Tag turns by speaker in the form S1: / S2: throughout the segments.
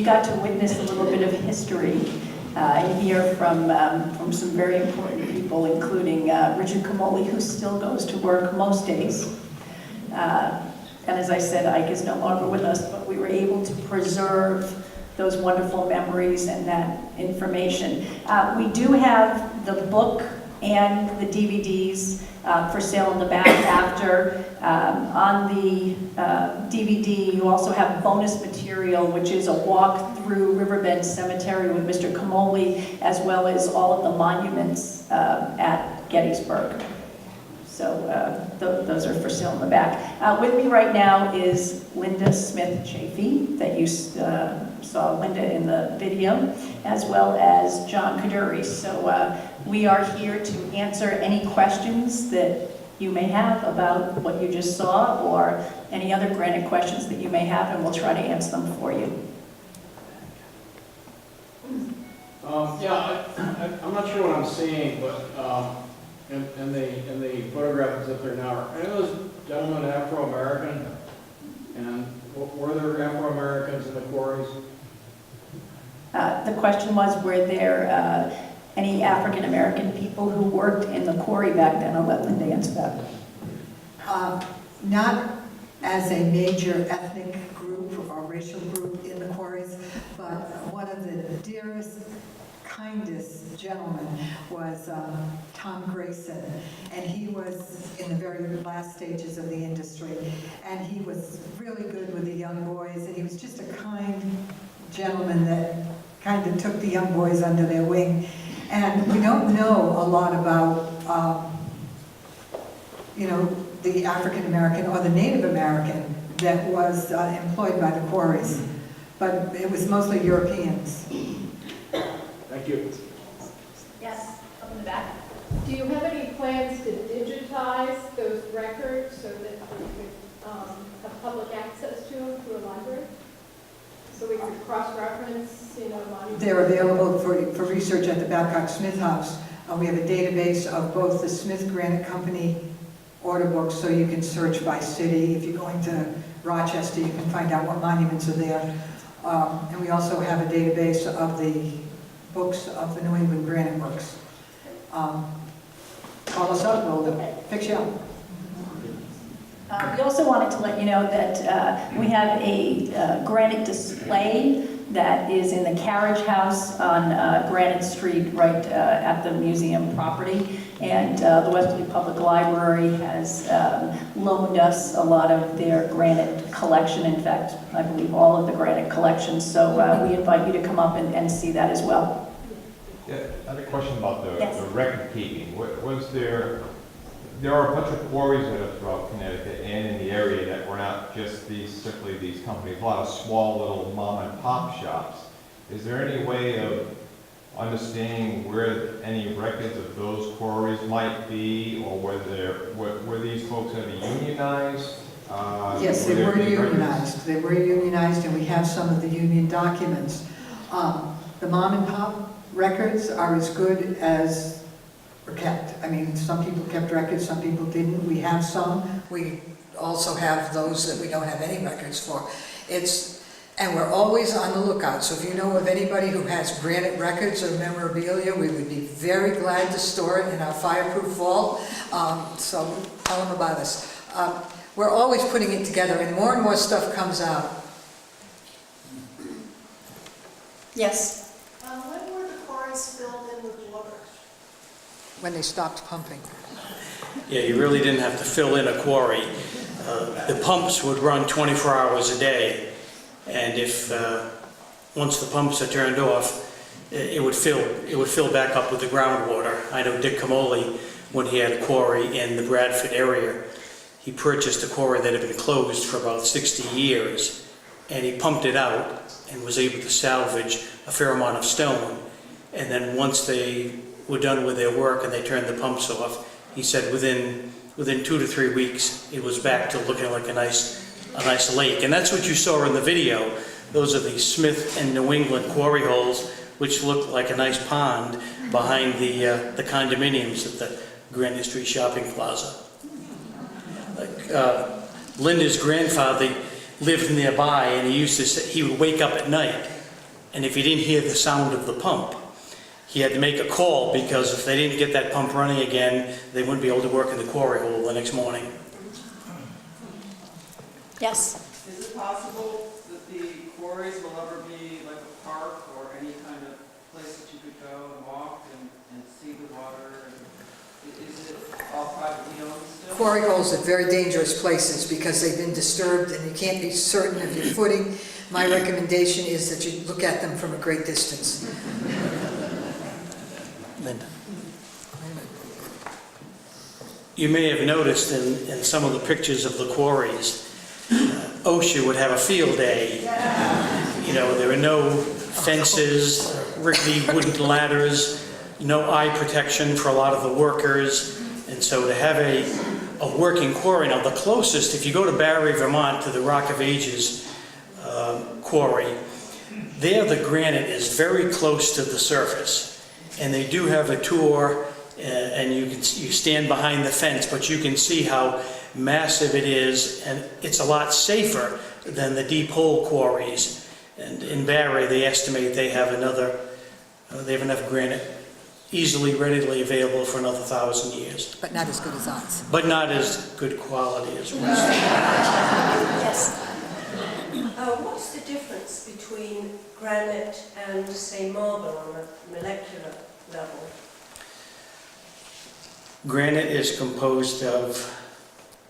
S1: she got to witness a little bit of history and hear from some very important people, including Richard Camoli, who still goes to work most days. And as I said, Ike is no longer with us, but we were able to preserve those wonderful memories and that information. We do have the book and the DVDs for sale in the back after. On the DVD, you also have bonus material, which is a walk through Riverbend Cemetery with Mr. Camoli, as well as all of the monuments at Gettysburg. So those are for sale in the back. With me right now is Linda Smith-Chafee, that you saw Linda in the video, as well as John Kaduri. So we are here to answer any questions that you may have about what you just saw, or any other Granite questions that you may have, and we'll try to answer them for you.
S2: Yeah, I'm not sure what I'm seeing, but in the photograph that's up there now, are those gentlemen Afro-American? And were there Afro-Americans in the quarries?
S1: The question was, were there any African-American people who worked in the quarry back then? I'll let Linda answer that.
S3: Not as a major ethnic group or racial group in the quarries, but one of the dearest, kindest gentlemen was Tom Grayson, and he was in the very last stages of the industry, and he was really good with the young boys, and he was just a kind gentleman that kind of took the young boys under their wing. And we don't know a lot about, you know, the African American or the Native American that was employed by the quarries, but it was mostly Europeans.
S2: Thank you.
S4: Yes, up in the back. Do you have any plans to digitize those records so that we could have public access to them through a library? So we could cross-reference, you know, monuments?
S3: They're available for research at the Babcock Smith House. We have a database of both the Smith Granite Company order books, so you can search by city. If you're going to Rochester, you can find out what monuments are there. And we also have a database of the books of the New England Granite Works. Call us up, we'll fix you up.
S1: We also wanted to let you know that we have a granite display that is in the carriage house on Granite Street, right at the museum property. And the Westerly Public Library has loaned us a lot of their granite collection. In fact, I believe all of the granite collections. So we invite you to come up and see that as well.
S5: Yeah, I have a question about the,
S1: Yes.
S5: the record keeping. Was there are a bunch of quarries that are throughout Connecticut and in the area that were not just simply these companies, a lot of small little mom and pop shops. Is there any way of understanding where any records of those quarries might be, or were these folks ever unionized?
S3: Yes, they were unionized. They were unionized, and we have some of the union documents. The mom and pop records are as good as were kept. I mean, some people kept records, some people didn't. We have some. We also have those that we don't have any records for. And we're always on the lookout. So if you know of anybody who has granite records or memorabilia, we would be very glad to store it in our fireproof vault. So tell them about us. We're always putting it together, and more stuff comes out.
S1: Yes.
S6: When were the quarries filled in with water?
S3: When they stopped pumping.
S7: Yeah, you really didn't have to fill in a quarry. The pumps would run 24 hours a day, and if once the pumps are turned off, it would fill back up with the groundwater. I know Dick Camoli, when he had a quarry in the Bradford area, he purchased a quarry that had been closed for about 60 years, and he pumped it out and was able to salvage a fair amount of stone. And then once they were done with their work and they turned the pumps off, he said within 2 to 3 weeks it was back to looking like a nice lake. And that's what you saw in the video. Those are the Smith and New England quarry holes, which look like a nice pond behind the condominiums at the Granite Street Shopping Plaza. Linda's grandfather lived nearby, and he would wake up at night and if he didn't hear the sound of the pump, he had to make a call, because if they didn't get that pump running again, they wouldn't be able to work in the quarry hole the next morning.
S1: Yes?
S8: Is it possible that the quarries will ever be like a park or any kind of place that you could go and walk and see the water? Is it all privately owned still?
S3: Quarry holes are very dangerous places because they've been disturbed and you can't be certain of your footing. My recommendation is that you look at them from a great distance.
S7: Linda. You may have noticed in some of the pictures of the quarries, OSHA would have a field day. You know, there are no fences, rickety wooden ladders, no eye protection for a lot of the workers. And so to have a working quarry, now the closest, if you go to Barre, Vermont, to the Rock of Ages quarry, there the granite is very close to the surface. And they do have a tour, and you stand behind the fence, but you can see how massive it is, and it's a lot safer than the deep hole quarries. And in Barre, they estimate they have enough granite easily, readily available for another 1,000 years.
S3: But not as good as ours.
S7: But not as good quality as Westerly.
S1: Yes.
S9: What's the difference between granite and, say, marble on a molecular level?
S7: Granite is composed of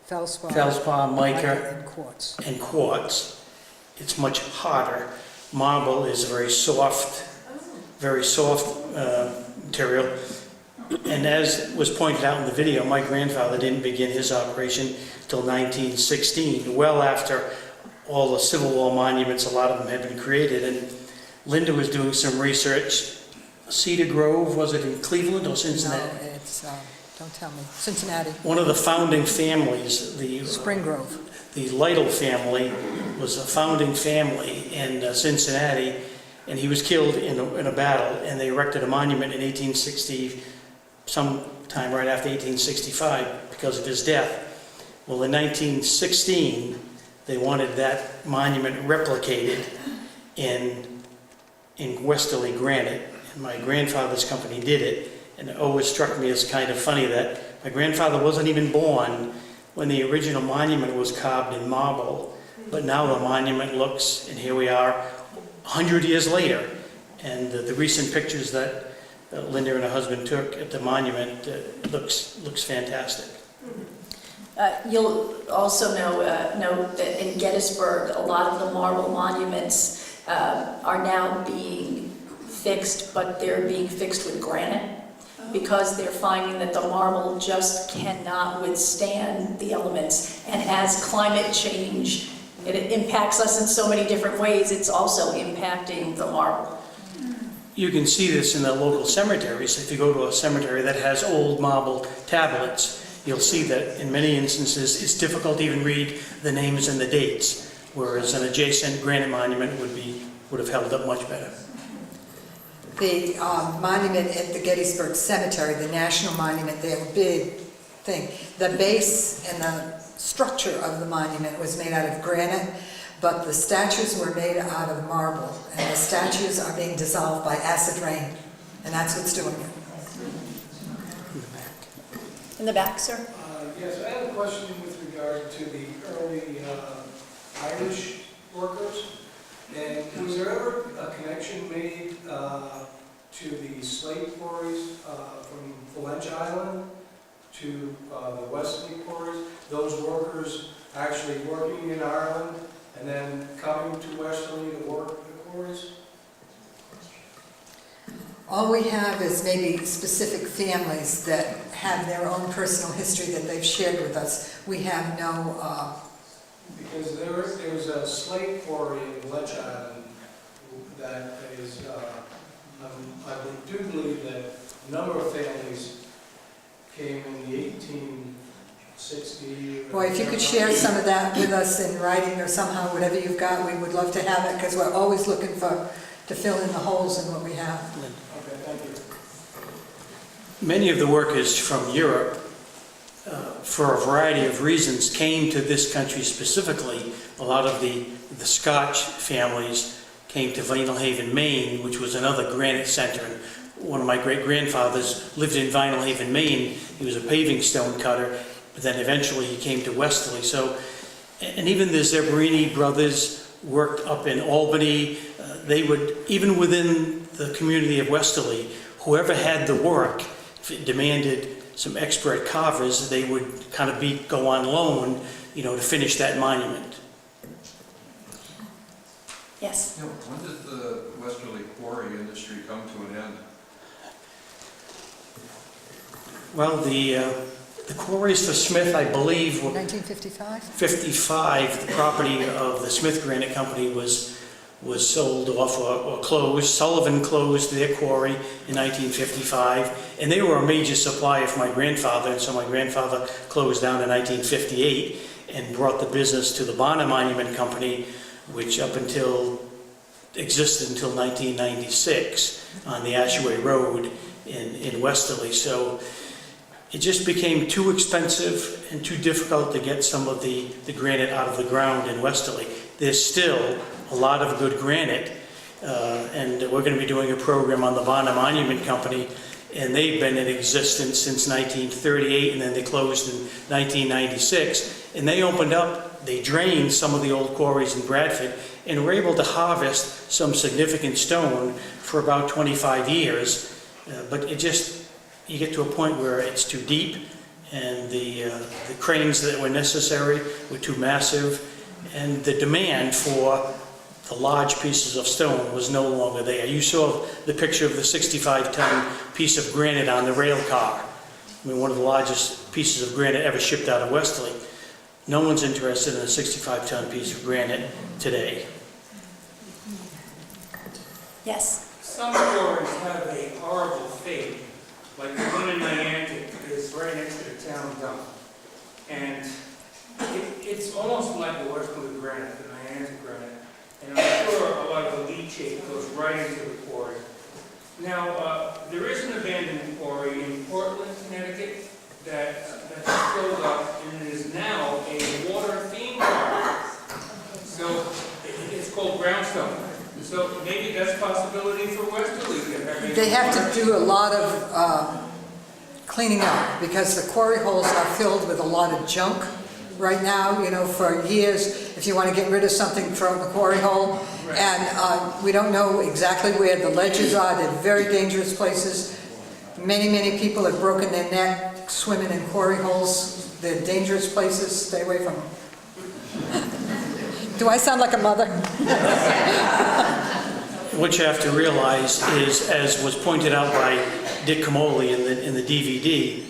S7: feldspar, mica,
S3: and quartz.
S7: and quartz. It's much harder. Marble is very soft material. And as was pointed out in the video, my grandfather didn't begin his operation till 1916, well after all the Civil War monuments, a lot of them had been created. And Linda was doing some research. Cedar Grove, was it in Cleveland or Cincinnati?
S3: No, it's, don't tell me, Cincinnati.
S7: One of the founding families, the
S3: Spring Grove.
S7: The Lytle family was a founding family in Cincinnati, and he was killed in a battle, and they erected a monument in 1860, sometime right after 1865, because of his death. Well, in 1916, they wanted that monument replicated in Westerly granite, and my grandfather's company did it. And it always struck me as kind of funny that my grandfather wasn't even born when the original monument was carved in marble, but now the monument looks, and here we are 100 years later, and the recent pictures that Linda and her husband took at the monument looks fantastic.
S1: You'll also know that in Gettysburg, a lot of the marble monuments are now being fixed, but they're being fixed with granite, because they're finding that the marble just cannot withstand the elements. And as climate change, it impacts us in so many different ways, it's also impacting the marble.
S7: You can see this in the local cemeteries. If you go to a cemetery that has old marble tablets, you'll see that in many instances it's difficult to even read the names and the dates, whereas an adjacent granite monument would have held up much better.
S3: The monument at the Gettysburg Cemetery, the national monument, they have a big thing. The base and the structure of the monument was made out of granite, but the statues were made out of marble, and the statues are being dissolved by acid rain, and that's what's doing it.
S1: In the back, sir?
S10: Yes, I have a question with regard to the early Irish workers. And was there ever a connection made to the slate quarries from Flench Island to the Westerly quarries? Those workers actually working in Ireland and then coming to Westerly to work the quarries?
S3: All we have is maybe specific families that have their own personal history that they've shared with us. We have no...
S10: Because there was a slate quarry in Flench Island that is, I do believe that a number of families came in the 1860.
S3: Boy, if you could share some of that with us in writing or somehow, whatever you've got, we would love to have it, because we're always looking to fill in the holes in what we have.
S10: Okay, thank you.
S7: Many of the workers from Europe, for a variety of reasons, came to this country specifically. A lot of the Scotch families came to Vinyl Haven, Maine, which was another granite center. And one of my great-grandfathers lived in Vinyl Haven, Maine. He was a paving stone cutter, but then eventually he came to Westerly. So, and even the Zebrini brothers worked up in Albany. They would, even within the community of Westerly, whoever had the work, if it demanded some expert carvers, they would kind of go on loan, to finish that monument.
S1: Yes.
S11: When did the Westerly quarry industry come to an end?
S7: Well, the quarries for Smith, I believe, were
S3: 1955?
S7: 55. The property of the Smith Granite Company was sold off or closed. Sullivan closed their quarry in 1955, and they were a major supplier for my grandfather, and so my grandfather closed down in 1958 and brought the business to the Bonner Monument Company, which existed until 1996 on the Ashaway Road in Westerly. So it just became too expensive and too difficult to get some of the granite out of the ground in Westerly. There's still a lot of good granite, and we're going to be doing a program on the Bonner Monument Company, and they've been in existence since 1938, and then they closed in 1996, and they opened up, they drained some of the old quarries in Bradford, and were able to harvest some significant stone for about 25 years, but you get to a point where it's too deep, and the cranes that were necessary were too massive, and the demand for the large pieces of stone was no longer there. You saw the picture of the 65-ton piece of granite on the rail car. I mean, one of the largest pieces of granite ever shipped out of Westerly. No one's interested in a 65-ton piece of granite today.
S1: Yes.
S12: Some quarries have a horrible fate, like the one in Niantic is right next to the town dump. And it's almost like the Westerly granite, the Niantic granite. And I'm sure a lot of the leachate goes right into the quarry. Now, there is an abandoned quarry in Portland, Connecticut, that's filled up and it is now a water theme park. So it's called Brownstone. So maybe that's a possibility for Westerly.
S3: They have to do a lot of cleaning up because the quarry holes are filled with a lot of junk right now. For years, if you want to get rid of something, throw it in the quarry hole. Right. And we don't know exactly where the ledges are. They're very dangerous places. Many people have broken their neck swimming in quarry holes. They're dangerous places. Stay away from them. Do I sound like a mother?
S7: What you have to realize is, as was pointed out by Dick Camoli in the DVD,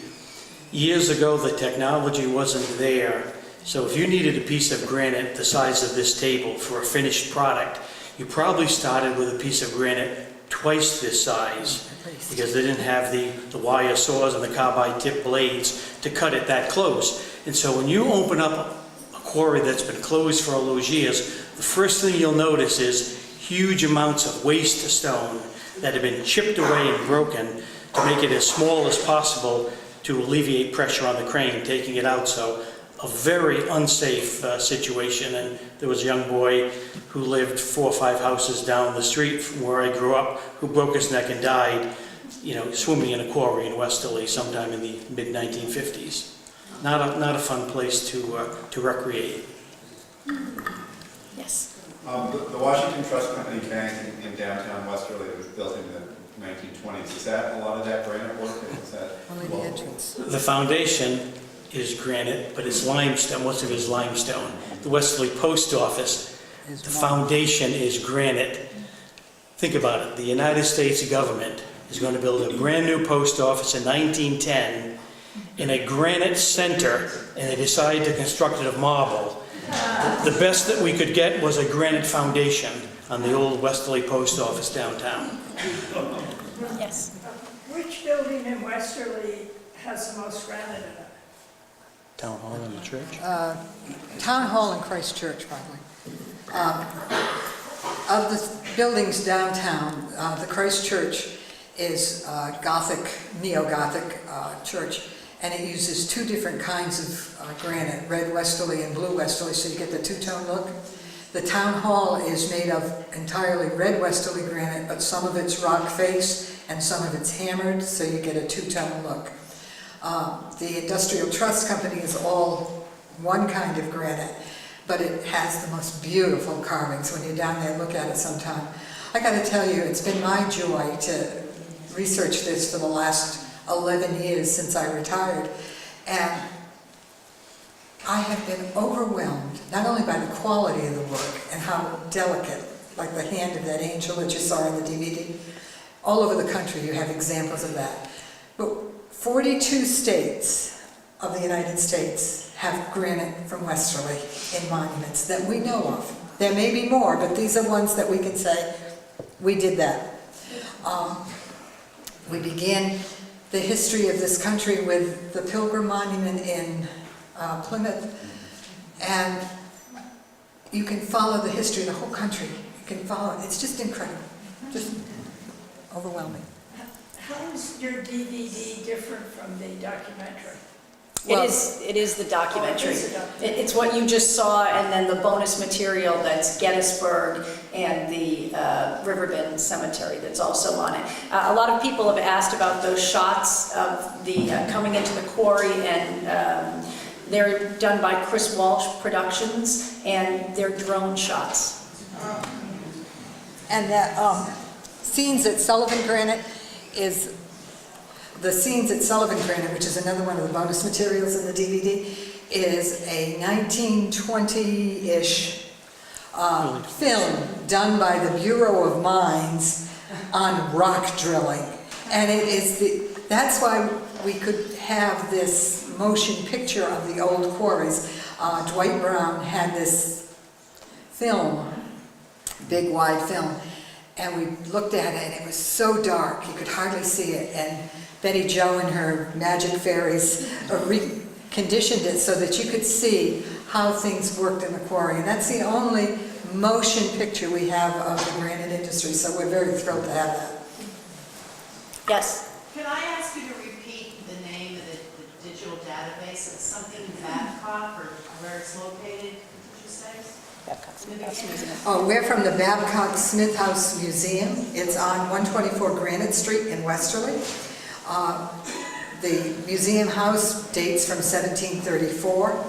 S7: years ago the technology wasn't there. So if you needed a piece of granite the size of this table for a finished product, you probably started with a piece of granite twice this size, because they didn't have the wire saws and the carbide tip blades to cut it that close. And so when you open up a quarry that's been closed for all those years, the first thing you'll notice is huge amounts of waste stone that have been chipped away and broken to make it as small as possible to alleviate pressure on the crane taking it out. So a very unsafe situation. And there was a young boy who lived 4 or 5 houses down the street from where I grew up who broke his neck and died, swimming in a quarry in Westerly sometime in the mid-1950s. Not a fun place to recreate.
S1: Yes.
S13: The Washington Trust Company Bank in downtown Westerly was built in the 1920s. Is that a lot of that granite work? Is that
S3: Only the entrance.
S7: The foundation is granite, but it's limestone. Most of it is limestone. The Westerly Post Office, the foundation is granite. Think about it. The United States government is going to build a brand new post office in 1910 in a granite center, and they decided to construct it of marble. The best that we could get was a granite foundation on the old Westerly Post Office downtown.
S1: Yes.
S6: Which building in Westerly has the most granite in it?
S7: Town Hall and the church?
S3: Town Hall and Christ Church, probably. Of the buildings downtown, the Christ Church is Gothic, neo-Gothic church, and it uses 2 different kinds of granite, red Westerly and blue Westerly, so you get the two-tone look. The town hall is made of entirely red Westerly granite, but some of it's rock face and some of it's hammered, so you get a two-tone look. The Industrial Trust Company is all one kind of granite, but it has the most beautiful carvings. When you're down there, look at it sometime. I gotta tell you, it's been my joy to research this for the last 11 years since I retired, and I have been overwhelmed, not only by the quality of the work and how delicate, like the hand of that angel that you saw in the DVD. All over the country you have examples of that. But 42 states of the United States have granite from Westerly in monuments that we know of. There may be more, but these are ones that we can say, we did that. We began the history of this country with the Pilgrim Monument in Plymouth, and you can follow the history of the whole country. You can follow it. It's just incredible, just overwhelming.
S6: How is your DVD different from the documentary?
S3: Well-
S1: It is the documentary.
S6: Oh, it is a documentary.
S1: It's what you just saw, and then the bonus material that's Gettysburg and the Riverbend Cemetery that's also on it. A lot of people have asked about those shots of the coming into the quarry, and they're done by Chris Walsh Productions, and they're drone shots.
S3: And the scenes at Sullivan Granite is, the scenes at Sullivan Granite, which is another one of the bonus materials in the DVD, is a 1920-ish film done by the Bureau of Mines on rock drilling. And it is that's why we could have this motion picture of the old quarries. Dwight Brown had this film, big wide film, and we looked at it and it was so dark you could hardly see it, and Betty Jo and her magic fairies reconditioned it so that you could see how things worked in the quarry, and that's the only motion picture we have of the granite industry, so we're very thrilled to have that.
S1: Yes?
S14: Can I ask you to repeat the name of the digital database? It's something Babcock, or where it's located, did you say?
S3: Oh, we're from the Babcock Smith House Museum. It's on 124 Granite Street in Westerly. The museum house dates from 1734,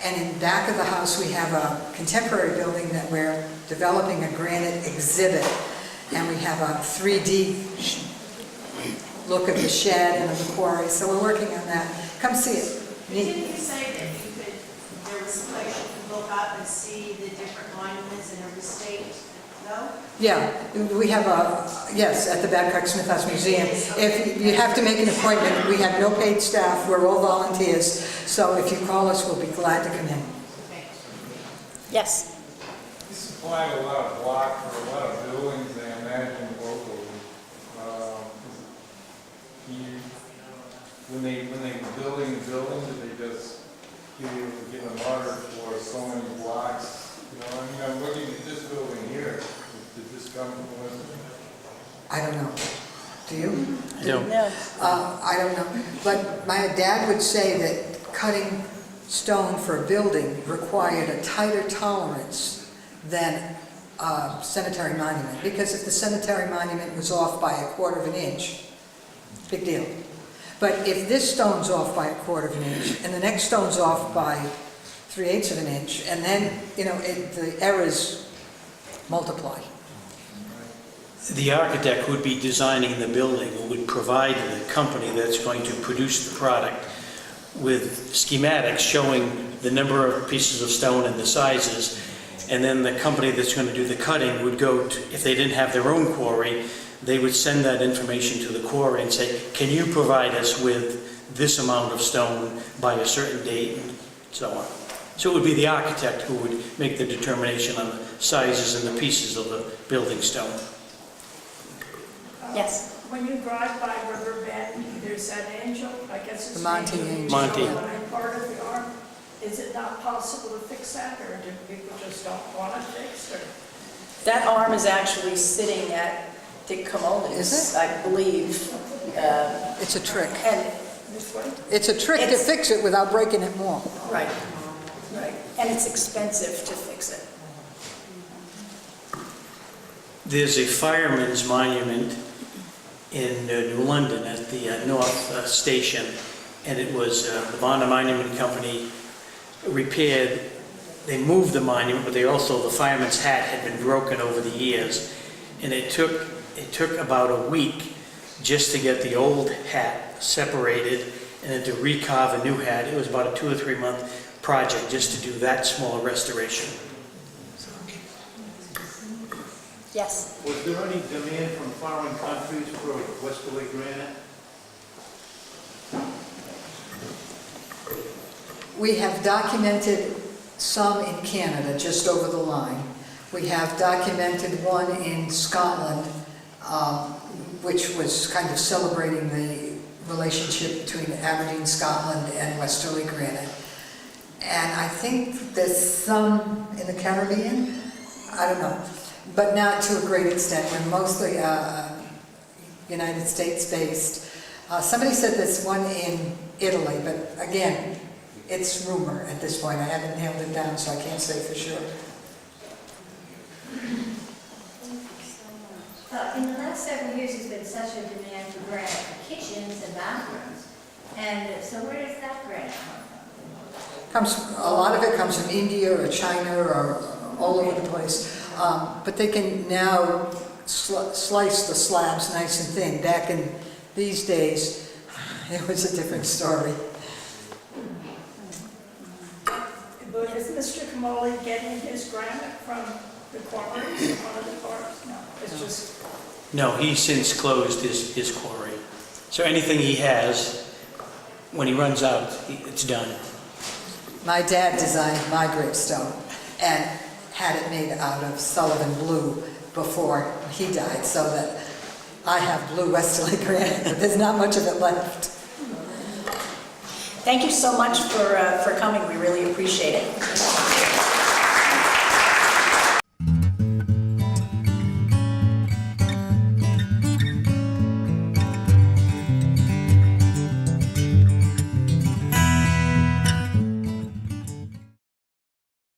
S3: and in back of the house we have a contemporary building that we're developing a granite exhibit, and we have a 3D look of the shed and of the quarry, so we're working on that. Come see it.
S14: Didn't you say that there was a place you could look up and see the different monuments in every state? No?
S3: Yeah, we have yes, at the Babcock Smith House Museum. If you have to make an appointment, we have no paid staff, we're all volunteers, so if you call us, we'll be glad to come in.
S1: Yes?
S5: You supply a lot of blocks or a lot of buildings, I imagine, locally. When they building, do they just give an order for so many blocks? You know, I mean, I'm looking at this building here. Did this come from Western?
S3: I don't know. Do you?
S7: No.
S3: I don't know. But my dad would say that cutting stone for a building required a tighter tolerance than a cemetery monument. Because if the cemetery monument was off by 1/4 of an inch, big deal. But if this stone's off by 1/4 of an inch, and the next stone's off by 3/8 of an inch, and then, you know, the errors multiply.
S7: The architect would be designing the building, would provide the company that's going to produce the product with schematics showing the number of pieces of stone and the sizes, and then the company that's going to do the cutting would go to, if they didn't have their own quarry, they would send that information to the quarry and say, can you provide us with this amount of stone by a certain date, and so on. So it would be the architect who would make the determination on the sizes and the pieces of the building stone.
S1: Yes?
S6: When you drive by Riverbend, there's that angel, I guess it's
S3: The Monty angel.
S7: Monty.
S6: part of the arm. Is it not possible to fix that, or do people just don't want it fixed, or?
S1: That arm is actually sitting at Dick Camoli's,
S3: Is it?
S1: I believe.
S3: It's a trick.
S1: And,
S6: This way?
S3: It's a trick to
S1: It's-
S3: fix it without breaking it more.
S1: right, right. And it's expensive to fix it.
S7: There's a fireman's monument in New London at the North Station, and it was the Bonner Monument Company repaired. They moved the monument, but the fireman's hat had been broken over the years, and it took about a week just to get the old hat separated and then to recarve a new hat. It was about a 2 or 3 month project just to do that small restoration.
S1: Yes.
S15: Was there any demand from foreign countries for Westerly granite?
S3: We have documented some in Canada, just over the line. We have documented one in Scotland, which was kind of celebrating the relationship between Aberdeen, Scotland, and Westerly granite. And I think there's some in the Caribbean, I don't know, but not to a great extent. We're mostly United States based. Somebody said there's one in Italy, but again, it's rumor at this point. I haven't nailed it down, so I can't say for sure.
S16: In the last several years, there's been such a demand for granite for kitchens and bathrooms. And so where does that granite come from?
S3: A lot of it comes from India or China or all over the place. But they can now slice the slabs nice and thin. Back in these days, it was a different story.
S6: But is Mr. Kamali getting his granite from the quarries, one of the quarries? No, it's just...
S7: No, he's since closed his quarry. So anything he has, when he runs out, it's done.
S3: My dad designed my gravestone and had it made out of Sullivan blue before he died, so that I have blue Westerly granite, but there's not much of it left.
S1: Thank you so much for coming. We really appreciate it.